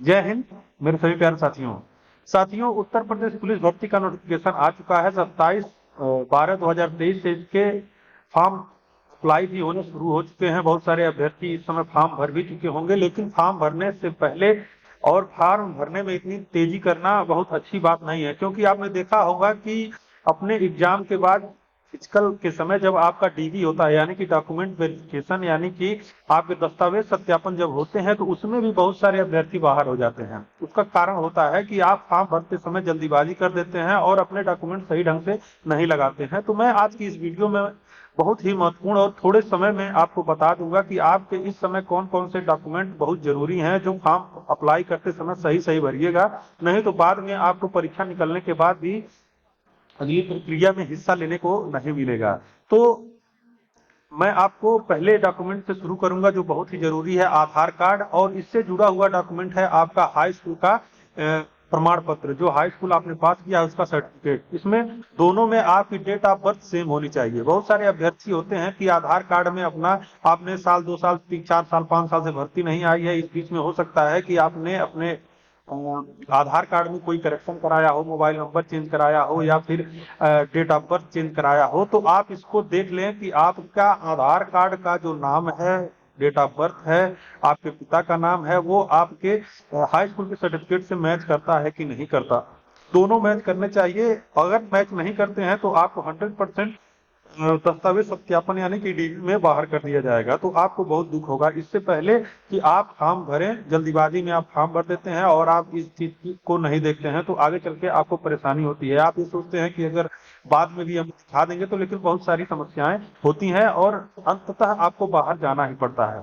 जय हिंद मेरे सभी प्यारे साथियों उत्तर प्रदेश पुलिस भर्ती का नोटिफिकेशन आ चुका है। 27/12/2023 से इसके फॉर्म अप्लाई भी होने शुरू हो चुके हैं। बहुत सारे अभ्यर्थी इस समय फॉर्म भर भी चुके होंगे, लेकिन फॉर्म भरने से पहले और फॉर्म भरने में इतनी तेजी करना बहुत अच्छी बात नहीं है, क्योंकि आपने देखा होगा कि अपने एग्जाम के बाद फिजिकल के समय जब आपका डीवी होता है, यानी कि डॉक्यूमेंट वेरिफिकेशन, यानी कि आपके दस्तावेज सत्यापन जब होते हैं, तो उसमें भी बहुत सारे अभ्यर्थी बाहर हो जाते हैं। उसका कारण होता है कि आप फॉर्म भरते समय जल्दीबाजी कर देते हैं और अपने डॉक्यूमेंट सही ढंग से नहीं लगाते हैं। तो मैं आज की इस वीडियो में बहुत ही महत्वपूर्ण और थोड़े समय में आपको बता दूंगा कि आपके इस समय कौन कौन से डॉक्यूमेंट बहुत जरूरी हैं, जो फॉर्म अप्लाई करते समय सही सही भरिएगा। नहीं तो बाद में आपको परीक्षा निकलने के बाद भी अगली प्रक्रिया में हिस्सा लेने को नहीं मिलेगा। तो मैं आपको पहले डॉक्यूमेंट से शुरू करूंगा जो बहुत ही जरूरी है, आधार कार्ड, और इससे जुड़ा हुआ डॉक्यूमेंट है आपका हाई स्कूल का प्रमाण पत्र, जो हाई स्कूल आपने पास किया है उसका सर्टिफिकेट। इसमें दोनों में आपकी डेट ऑफ बर्थ सेम होनी चाहिए। बहुत सारे अभ्यर्थी होते हैं कि आधार कार्ड में अपना आपने साल 2 साल 3 4 साल 5 साल से भर्ती नहीं आई है, इस बीच में हो सकता है कि आपने अपने आधार कार्ड में कोई करेक्शन कराया हो, मोबाइल नंबर चेंज कराया हो, या फिर डेट ऑफ बर्थ चेंज कराया हो। तो आप इसको देख लें कि आपका आधार कार्ड का जो नाम है, डेट ऑफ बर्थ है, आपके पिता का नाम है, वो आपके हाई स्कूल के सर्टिफिकेट से मैच करता है कि नहीं करता। दोनों मैच करने चाहिए। अगर मैच नहीं करते हैं तो आपको 100% दस्तावेज सत्यापन यानी कि डीबी में बाहर कर दिया जाएगा। तो आपको बहुत दुख होगा। इससे पहले कि आप फॉर्म भरें, जल्दीबाजी में आप फॉर्म भर देते हैं और आप इस चीज को नहीं देखते हैं, तो आगे चल के आपको परेशानी होती है। आप ये सोचते हैं कि अगर बाद में भी हम दिखा देंगे तो, लेकिन बहुत सारी समस्याएं होती हैं और अंततः आपको बाहर जाना ही पड़ता है।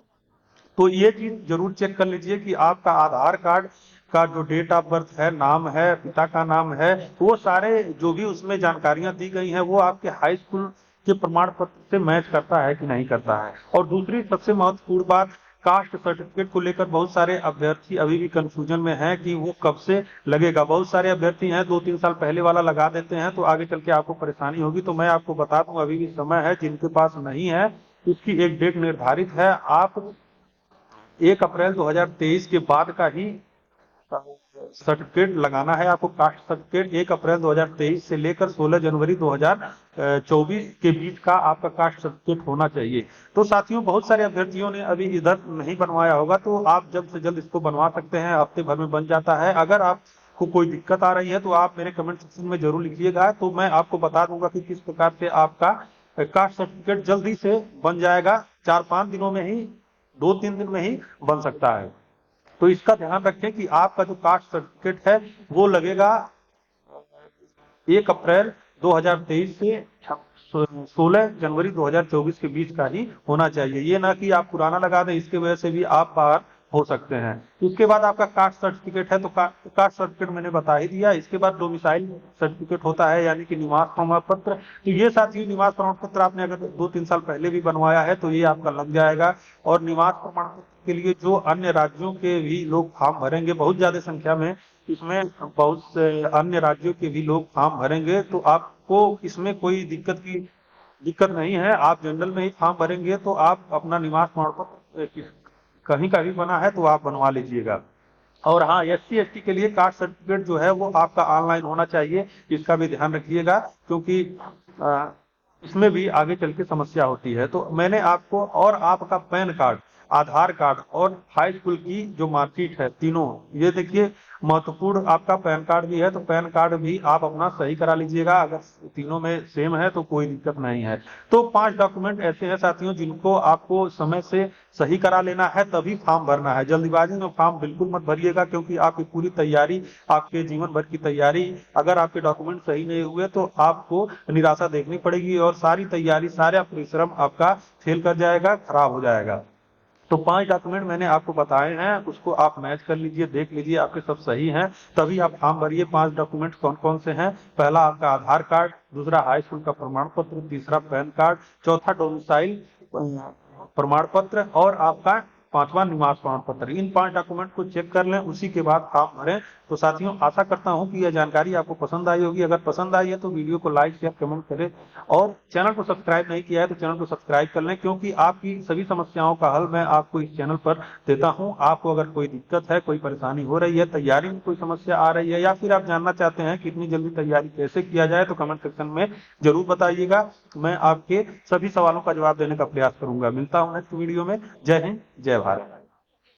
तो ये चीज जरूर चेक कर लीजिए कि आपका आधार कार्ड का जो डेट ऑफ बर्थ है, नाम है, पिता का नाम है, वो सारे जो भी उसमें जानकारियां दी गई हैं वो आपके हाई स्कूल के प्रमाण पत्र से मैच करता है कि नहीं करता है। और दूसरी सबसे महत्वपूर्ण बात, कास्ट सर्टिफिकेट को लेकर बहुत सारे अभ्यर्थी अभी भी कंफ्यूजन में हैं कि वो कब से लगेगा। बहुत सारे अभ्यर्थी हैं 2 3 साल पहले वाला लगा देते हैं, तो आगे चल के आपको परेशानी होगी। तो मैं आपको बता दूं, अभी भी समय है। जिनके पास नहीं है उसकी एक डेट निर्धारित है। आप 1 अप्रैल 2023 के बाद का ही सर्टिफिकेट लगाना है आपको। कास्ट सर्टिफिकेट 1 अप्रैल 2023 से लेकर 16 जनवरी 2024 के बीच का आपका कास्ट सर्टिफिकेट होना चाहिए। तो साथियों, बहुत सारे अभ्यर्थियों ने अभी इधर नहीं बनवाया होगा, तो आप जल्द से जल्द इसको बनवा सकते हैं। हफ्ते भर में बन जाता है। अगर आपको कोई दिक्कत आ रही है तो आप मेरे कमेंट सेक्शन में जरूर लिखिएगा, तो मैं आपको बता दूंगा कि किस प्रकार से आपका कास्ट सर्टिफिकेट जल्दी से बन जाएगा। 4 5 दिनों में ही, 2 3 दिन में ही बन सकता है। तो इसका ध्यान रखें कि आपका जो कास्ट सर्टिफिकेट है वो लगेगा 1 अप्रैल 2023 से 16 जनवरी 2024 के बीच का ही होना चाहिए। ये ना कि आप पुराना लगा दें, इसके वजह से भी आप बाहर हो सकते हैं। इसके बाद आपका कास्ट सर्टिफिकेट है, तो कास्ट सर्टिफिकेट मैंने बता ही दिया। इसके बाद डोमिसाइल सर्टिफिकेट होता है, यानी कि निवास प्रमाण पत्र। तो ये साथियों, निवास प्रमाण पत्र आपने अगर 2 3 साल पहले भी बनवाया है तो ये आपका लग जाएगा। और निवास प्रमाण पत्र के लिए जो अन्य राज्यों के भी लोग फॉर्म भरेंगे, बहुत ज्यादा संख्या में इसमें बहुत से अन्य राज्यों के भी लोग फॉर्म भरेंगे, तो आपको इसमें कोई दिक्कत नहीं है। आप जनरल में ही फॉर्म भरेंगे तो आप अपना निवास प्रमाण पत्र कहीं का भी बना है तो आप बनवा लीजिएगा। और हाँ, SC ST के लिए कास्ट सर्टिफिकेट जो है वो आपका ऑनलाइन होना चाहिए। इसका भी ध्यान रखिएगा, क्योंकि अ, इसमें भी आगे चल के समस्या होती है। तो मैंने आपको, और आपका पैन कार्ड, आधार कार्ड और हाई स्कूल की जो मार्कशीट है, तीनों ये देखिए महत्वपूर्ण। आपका पैन कार्ड भी है तो पैन कार्ड भी आप अपना सही करा लीजिएगा। अगर तीनों में सेम है तो कोई दिक्कत नहीं है। तो 5 डॉक्यूमेंट ऐसे हैं साथियों जिनको आपको समय से सही करा लेना है, तभी फॉर्म भरना है। जल्दीबाजी में फॉर्म बिल्कुल मत भरिएगा, क्योंकि आपकी पूरी तैयारी, आपके जीवन भर की तैयारी, अगर आपके डॉक्यूमेंट सही नहीं हुए तो आपको निराशा देखनी पड़ेगी और सारी तैयारी, सारा परिश्रम आपका फेल कर जाएगा, खराब हो जाएगा। तो 5 डॉक्यूमेंट मैंने आपको बताए हैं, उसको आप मैच कर लीजिए, देख लीजिए आपके सब सही हैं, तभी आप फॉर्म भरिए। 5 डॉक्यूमेंट कौन कौन से हैं? पहला आपका आधार कार्ड, दूसरा हाई स्कूल का प्रमाण पत्र, तीसरा पैन कार्ड, चौथा डोमिसाइल प्रमाण पत्र, और आपका पांचवा निवास प्रमाण पत्र। इन 5 डॉक्यूमेंट को चेक कर लें, उसी के बाद फॉर्म भरें। तो साथियों, आशा करता हूं कि यह जानकारी आपको पसंद आई होगी। अगर पसंद आई है तो वीडियो को लाइक शेयर कमेंट करें, और चैनल को सब्सक्राइब नहीं किया है तो चैनल को सब्सक्राइब कर लें, क्योंकि आपकी सभी समस्याओं का हल मैं आपको इस चैनल पर देता हूं। आपको अगर कोई दिक्कत है, कोई परेशानी हो रही है, तैयारी में कोई समस्या आ रही है, या फिर आप जानना चाहते हैं कि इतनी जल्दी तैयारी कैसे किया जाए, तो कमेंट सेक्शन में जरूर बताइएगा। मैं आपके सभी सवालों का जवाब देने का प्रयास करूंगा। मिलता हूं नेक्स्ट वीडियो में। जय हिंद, जय भारत।